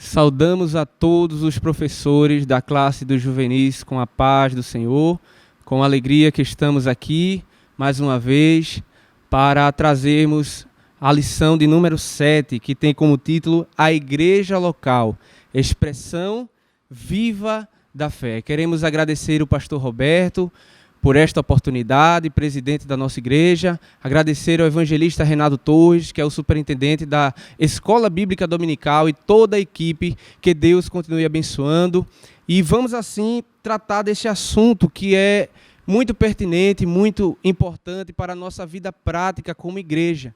Saudamos a todos os professores da classe dos juvenis com a paz do Senhor, com a alegria que estamos aqui mais uma vez para trazermos a lição de número 7, que tem como título A Igreja Local, expressão viva da fé. Queremos agradecer o pastor Roberto por esta oportunidade, presidente da nossa igreja, agradecer ao evangelista Renato Torres, que é o superintendente da Escola Bíblica Dominical, e toda a equipe, que Deus continue abençoando. E vamos assim tratar desse assunto que é muito pertinente, muito importante para a nossa vida prática como igreja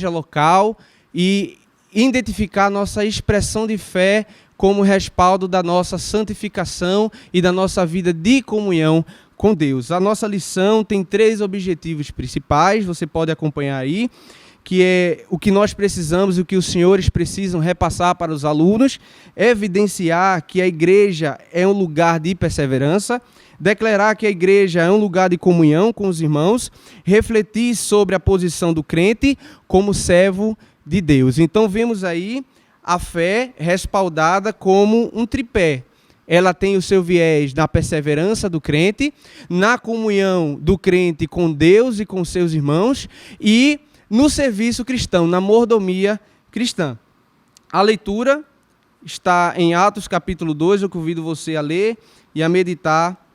local, e identificar a nossa expressão de fé como respaldo da nossa santificação e da nossa vida de comunhão com Deus. A nossa lição tem 3 objetivos principais, você pode acompanhar aí, que é o que nós precisamos e o que os senhores precisam repassar para os alunos, evidenciar que a igreja é um lugar de perseverança, declarar que a igreja é um lugar de comunhão com os irmãos, refletir sobre a posição do crente como servo de Deus. Então vemos aí a fé respaldada como um tripé. Ela tem o seu viés na perseverança do crente, na comunhão do crente com Deus e com seus irmãos e no serviço cristão, na mordomia cristã. A leitura está em Atos capítulo 2, eu convido você a ler e a meditar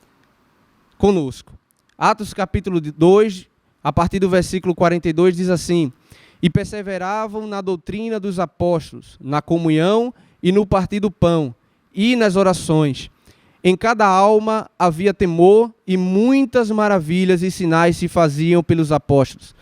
conosco. Atos capítulo 2, a partir do versículo 42, diz assim: E perseveravam na doutrina dos apóstolos, na comunhão e no partir do pão, e nas orações. Em cada alma havia temor, e muitas maravilhas e sinais se faziam pelos apóstolos.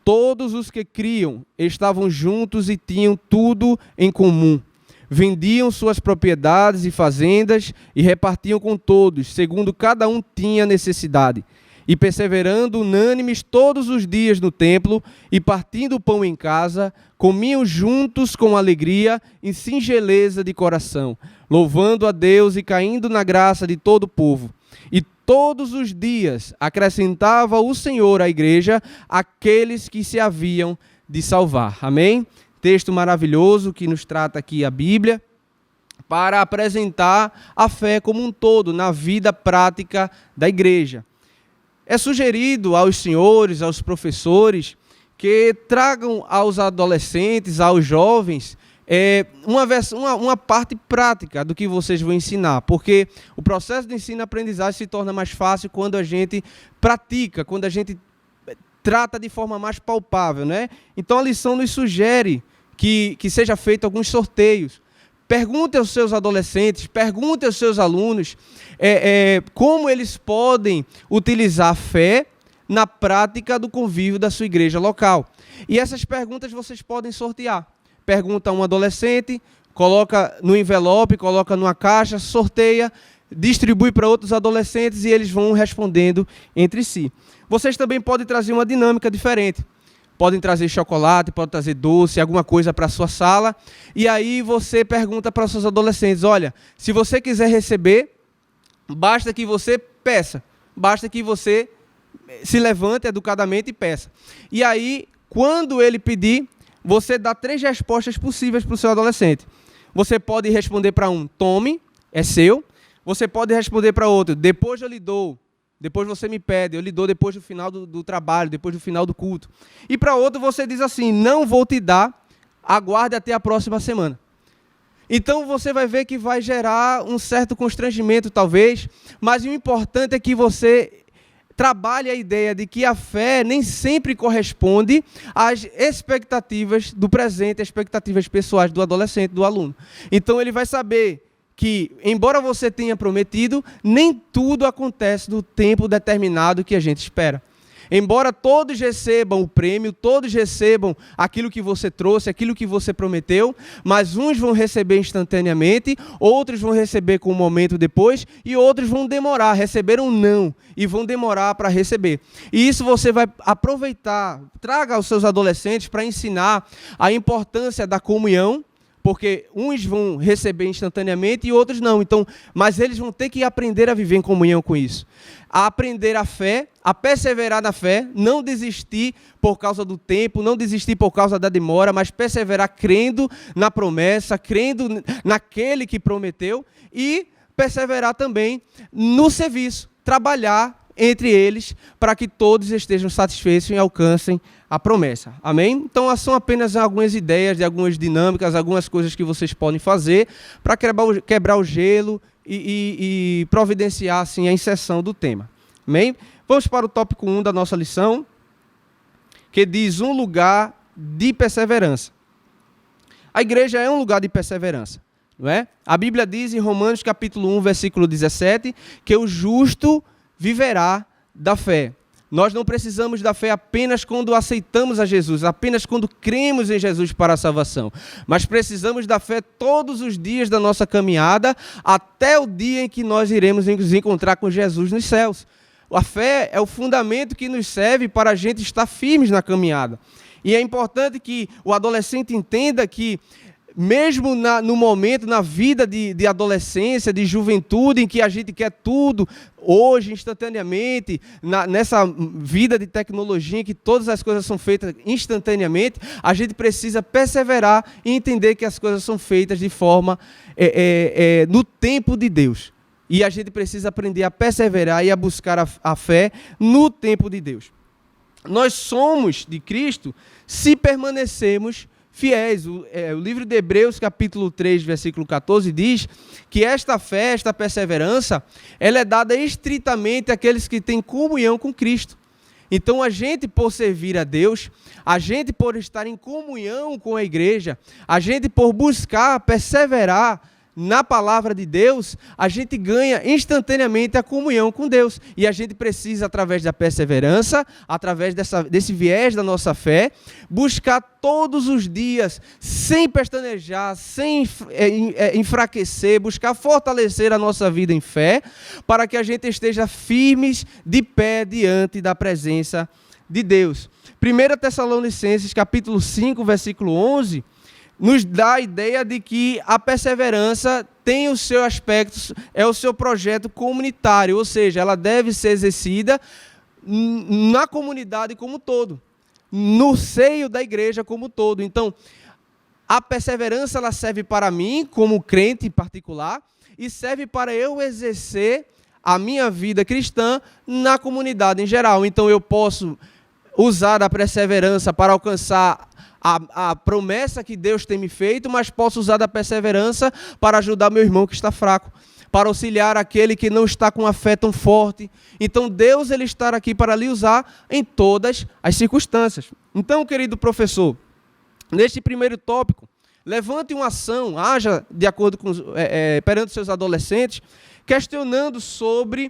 Todos os que criam estavam juntos e tinham tudo em comum. Vendiam suas propriedades e fazendas e repartiam com todos, segundo cada um tinha necessidade. E perseverando unânimes todos os dias no templo e partindo o pão em casa, comiam juntos com alegria e singeleza de coração, louvando a Deus e caindo na graça de todo o povo. E todos os dias acrescentava o Senhor à igreja aqueles que se haviam de salvar. Amém? Texto maravilhoso que nos trata aqui a Bíblia, para apresentar a fé como um todo na vida prática da igreja. É sugerido aos senhores, aos professores, que tragam aos adolescentes, aos jovens, uma parte prática do que vocês vão ensinar, porque o processo de ensino-aprendizagem se torna mais fácil quando a gente pratica, quando a gente trata de forma mais palpável, né? Então a lição nos sugere que seja feito alguns sorteios. Pergunte aos seus adolescentes, pergunte aos seus alunos como eles podem utilizar a fé na prática do convívio da sua igreja local. E essas perguntas vocês podem sortear. Pergunta a um adolescente, coloca no envelope, coloca numa caixa, sorteia, distribui para outros adolescentes e eles vão respondendo entre si. Vocês também podem trazer uma dinâmica diferente. Podem trazer chocolate, podem trazer doce, alguma coisa para a sua sala. E aí você pergunta para os seus adolescentes: olha, se você quiser receber, basta que você peça. Basta que você se levante educadamente e peça. E aí, quando ele pedir, você dá 3 respostas possíveis para o seu adolescente. Você pode responder para um: tome, é seu. Você pode responder para outro: depois eu lhe dou. Depois você me pede, eu lhe dou depois do final do trabalho, depois do final do culto. E para outro você diz assim: não vou te dar, aguarde até a próxima semana. Então você vai ver que vai gerar um certo constrangimento talvez, mas o importante é que você trabalhe a ideia de que a fé nem sempre corresponde às expectativas do presente, às expectativas pessoais do adolescente, do aluno. Então ele vai saber que, embora você tenha prometido, nem tudo acontece no tempo determinado que a gente espera. Embora todos recebam o prêmio, todos recebam aquilo que você trouxe, aquilo que você prometeu, mas uns vão receber instantaneamente, outros vão receber com um momento depois, e outros vão demorar, receberam não, e vão demorar para receber. E isso você vai aproveitar, traga aos seus adolescentes para ensinar a importância da comunhão, porque uns vão receber instantaneamente e outros não. Então, mas eles vão ter que aprender a viver em comunhão com isso. A aprender a fé, a perseverar na fé, não desistir por causa do tempo, não desistir por causa da demora, mas perseverar crendo na promessa, crendo naquele que prometeu e perseverar também no serviço, trabalhar entre eles para que todos estejam satisfeitos e alcancem a promessa. Amém? Então, são apenas algumas ideias de algumas dinâmicas, algumas coisas que vocês podem fazer para quebrar o gelo e providenciar assim, a inserção do tema. Amém? Vamos para o tópico 1 da nossa lição, que diz um lugar de perseverança. A igreja é um lugar de perseverança. Não é? A Bíblia diz em Romanos capítulo 1, versículo 17, que o justo viverá da fé. Nós não precisamos da fé apenas quando aceitamos a Jesus, apenas quando cremos em Jesus para a salvação, mas precisamos da fé todos os dias da nossa caminhada, até o dia em que nós iremos nos encontrar com Jesus nos céus. A fé é o fundamento que nos serve para a gente estar firmes na caminhada. E é importante que o adolescente entenda que mesmo no momento, na vida de adolescência, de juventude, em que a gente quer tudo, hoje, instantaneamente, nessa vida de tecnologia, em que todas as coisas são feitas instantaneamente, a gente precisa perseverar e entender que as coisas são feitas de forma, no tempo de Deus. E a gente precisa aprender a perseverar e a buscar a fé no tempo de Deus. Nós somos de Cristo se permanecermos fiéis. O livro de Hebreus, capítulo 3, versículo 14, diz que esta fé, esta perseverança, ela é dada estritamente àqueles que têm comunhão com Cristo. Então, a gente, por servir a Deus, a gente, por estar em comunhão com a igreja, a gente, por buscar, perseverar na palavra de Deus, a gente ganha instantaneamente a comunhão com Deus. E a gente precisa, através da perseverança, através desse viés da nossa fé, buscar todos os dias, sem pestanejar, sem enfraquecer, buscar fortalecer a nossa vida em fé, para que a gente esteja firmes de pé diante da presença de Deus. 1 Tessalonicenses, capítulo 5, versículo 11, nos dá a ideia de que a perseverança tem o seu aspecto, é o seu projeto comunitário, ou seja, ela deve ser exercida na comunidade como um todo, no seio da igreja como um todo. Então, a perseverança ela serve para mim, como crente em particular, e serve para eu exercer a minha vida cristã na comunidade em geral. Então, eu posso usar a perseverança para alcançar a promessa que Deus tem me feito, mas posso usar da perseverança para ajudar meu irmão que está fraco, para auxiliar aquele que não está com a fé tão forte. Então, Deus ele está aqui para lhe usar em todas as circunstâncias. Então, querido professor, neste primeiro tópico, levante uma ação, haja de acordo com perante seus adolescentes, questionando sobre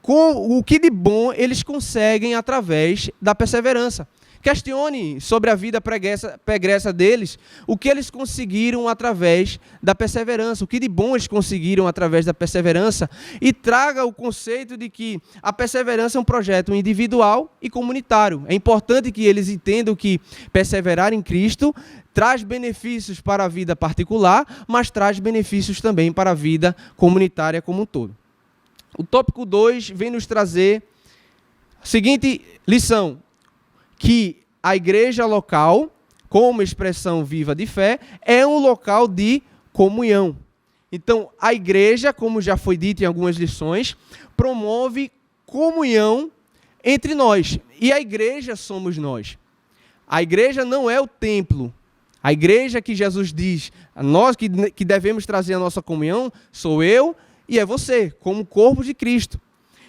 com o que de bom eles conseguem através da perseverança. Questione sobre a vida pregressa deles, o que eles conseguiram através da perseverança, o que de bom eles conseguiram através da perseverança, e traga o conceito de que a perseverança é um projeto individual e comunitário. É importante que eles entendam que perseverar em Cristo traz benefícios para a vida particular, mas traz benefícios também para a vida comunitária como um todo. O tópico 2 vem nos trazer a seguinte lição: que a igreja local, como expressão viva de fé, é um local de comunhão. Então, a igreja, como já foi dito em algumas lições, promove comunhão entre nós. E a igreja somos nós. A igreja não é o templo. A igreja que Jesus diz, nós que devemos trazer a nossa comunhão, sou eu e é você, como corpo de Cristo.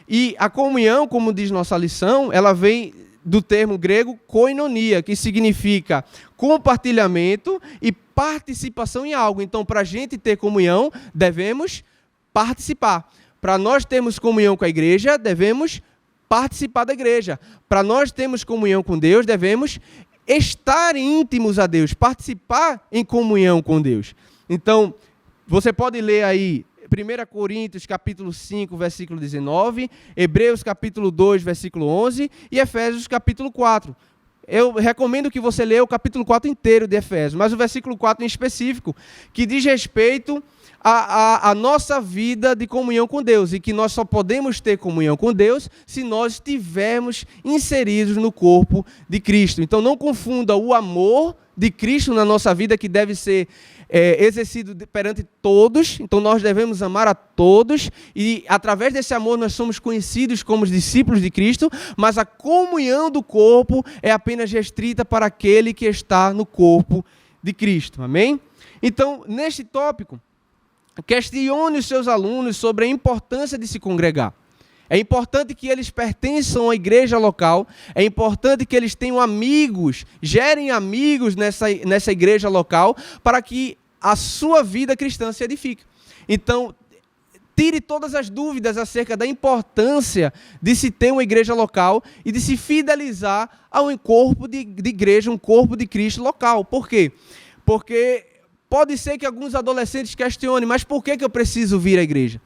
E a comunhão, como diz nossa lição, ela vem do termo grego koinonia, que significa compartilhamento e participação em algo. Então, para a gente ter comunhão, devemos participar. Para nós termos comunhão com a igreja, devemos participar da igreja. Para nós termos comunhão com Deus, devemos estar íntimos a Deus, participar em comunhão com Deus. Então, você pode ler aí 1 Coríntios, capítulo 5, versículo 19, Hebreus, capítulo 2, versículo 11, e Efésios, capítulo 4. eu recomendo que você leia o capítulo 4 inteiro de Efésios, mas o versículo 4 em específico, que diz respeito à nossa vida de comunhão com Deus, e que nós só podemos ter comunhão com Deus se nós estivermos inseridos no corpo de Cristo. Então não confunda o amor de Cristo na nossa vida, que deve ser exercido perante todos. Então nós devemos amar a todos, e através desse amor nós somos conhecidos como os discípulos de Cristo, mas a comunhão do corpo é apenas restrita para aquele que está no corpo de Cristo. Amém? Então, neste tópico, questione os seus alunos sobre a importância de se congregar. É importante que eles pertençam à igreja local, é importante que eles tenham amigos, gerem amigos nessa igreja local, para que a sua vida cristã se edifique. Então, tire todas as dúvidas acerca da importância de se ter uma igreja local e de se fidelizar a um corpo de igreja, um corpo de Cristo local. Por quê? Porque pode ser que alguns adolescentes questionem, mas por que eu preciso vir à igreja?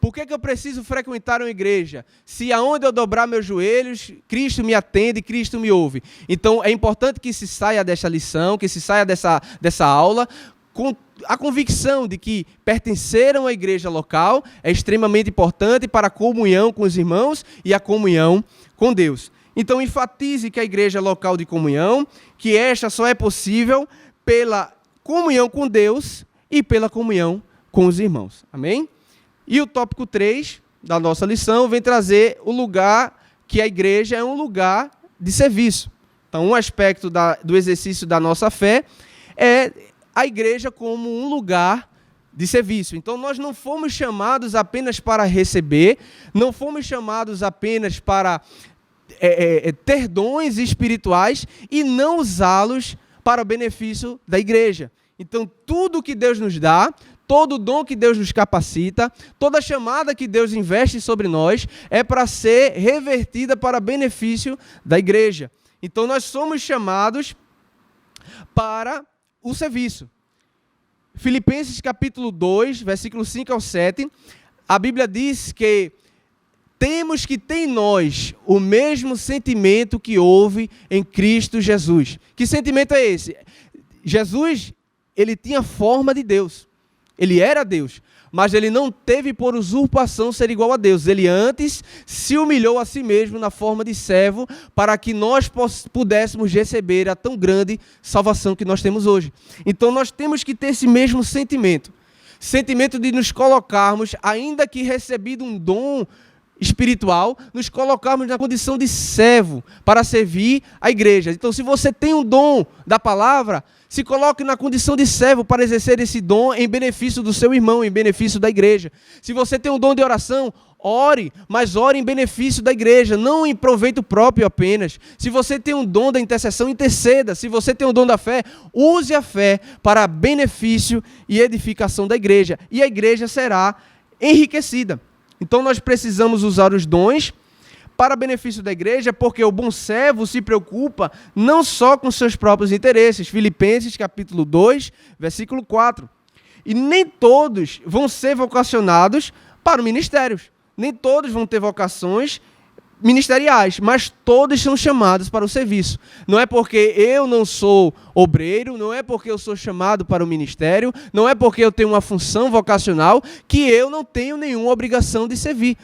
Por que eu preciso frequentar uma igreja? Se aonde eu dobrar meus joelhos, Cristo me atende, Cristo me ouve. Então é importante que se saia dessa lição, que se saia dessa aula, com a convicção de que pertencer a uma igreja local é extremamente importante para a comunhão com os irmãos e a comunhão com Deus. Então enfatize que a igreja é local de comunhão, que esta só é possível pela comunhão com Deus e pela comunhão com os irmãos. Amém? E o tópico 3 da nossa lição vem trazer o lugar que a igreja é um lugar de serviço. Então, um aspecto do exercício da nossa fé é a igreja como um lugar de serviço. Então, nós não fomos chamados apenas para receber, não fomos chamados apenas para ter dons espirituais e não usá-los para o benefício da igreja. Então, tudo que Deus nos dá, todo dom que Deus nos capacita, toda chamada que Deus investe sobre nós, é para ser revertida para benefício da igreja. Então, nós somos chamados para o serviço. Filipenses capítulo 2, versículo 5 ao 7, a Bíblia diz que temos que ter em nós o mesmo sentimento que houve em Cristo Jesus. Que sentimento é esse? Jesus, ele tinha forma de Deus. Ele era Deus, mas ele não teve por usurpação ser igual a Deus. Ele antes se humilhou a si mesmo na forma de servo, para que nós pudéssemos receber a tão grande salvação que nós temos hoje. Então nós temos que ter esse mesmo sentimento. Sentimento de nos colocarmos, ainda que recebido um dom espiritual, nos colocarmos na condição de servo para servir a igreja. Então, se você tem um dom da palavra, se coloque na condição de servo para exercer esse dom em benefício do seu irmão, em benefício da igreja. Se você tem um dom de oração, ore, mas ore em benefício da igreja, não em proveito próprio apenas. Se você tem um dom da intercessão, interceda. Se você tem um dom da fé, use a fé para benefício e edificação da igreja. E a igreja será enriquecida. Então nós precisamos usar os dons para benefício da igreja, porque o bom servo se preocupa não só com seus próprios interesses. Filipenses capítulo 2, versículo 4. E nem todos vão ser vocacionados para o ministério. Nem todos vão ter vocações ministeriais, mas todos são chamados para o serviço. Não é porque eu não sou obreiro, não é porque eu sou chamado para o ministério, não é porque eu tenho uma função vocacional que eu não tenho nenhuma obrigação de servir,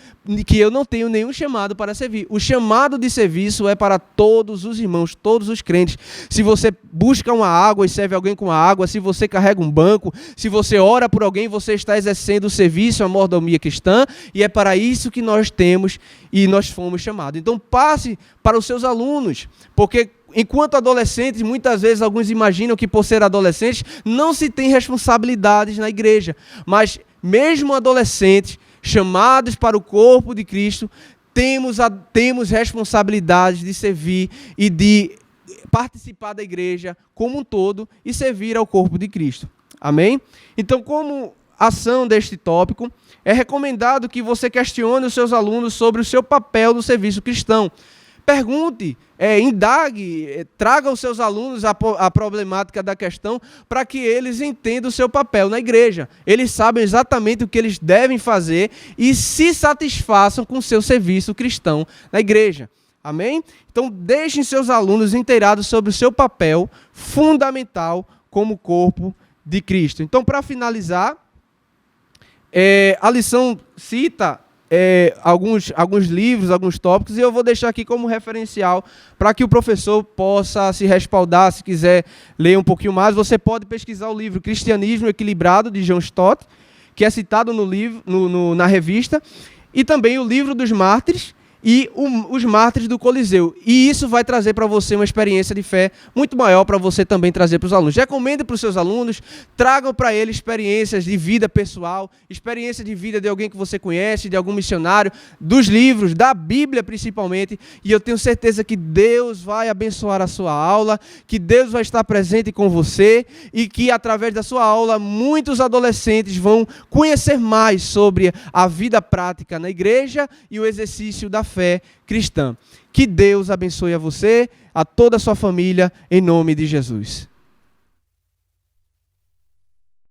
que eu não tenho nenhum chamado para servir. O chamado de serviço é para todos os irmãos, todos os crentes. Se você busca uma água e serve alguém com a água, se você carrega um banco, se você ora por alguém, você está exercendo o serviço, a mordomia cristã, e é para isso que nós temos e nós fomos chamados. Então passe para os seus alunos, porque enquanto adolescentes, muitas vezes alguns imaginam que por ser adolescentes não se tem responsabilidades na igreja, mas mesmo adolescentes chamados para o corpo de Cristo, temos responsabilidades de servir e de participar da igreja como um todo e servir ao corpo de Cristo. Amém? Então, como ação deste tópico, é recomendado que você questione os seus alunos sobre o seu papel no serviço cristão. Pergunte, indague, traga aos seus alunos a problemática da questão para que eles entendam o seu papel na igreja. Eles sabem exatamente o que eles devem fazer e se satisfaçam com o seu serviço cristão na igreja. Amém? Então, deixem seus alunos inteirados sobre o seu papel fundamental como corpo de Cristo. Então, para finalizar, a lição cita alguns livros, alguns tópicos, e eu vou deixar aqui como referencial para que o professor possa se respaldar. Se quiser ler um pouquinho mais, você pode pesquisar o livro Cristianismo Equilibrado, de John Stott, que é citado no livro, na revista, e também o Livro dos Mártires e os Mártires do Coliseu. E isso vai trazer para você uma experiência de fé muito maior para você também trazer para os alunos. Recomende para os seus alunos, tragam para eles experiências de vida pessoal, experiência de vida de alguém que você conhece, de algum missionário, dos livros, da Bíblia principalmente, e eu tenho certeza que Deus vai abençoar a sua aula, que Deus vai estar presente com você e que através da sua aula muitos adolescentes vão conhecer mais sobre a vida prática na igreja e o exercício da fé cristã. Que Deus abençoe a você, a toda a sua família, em nome de Jesus.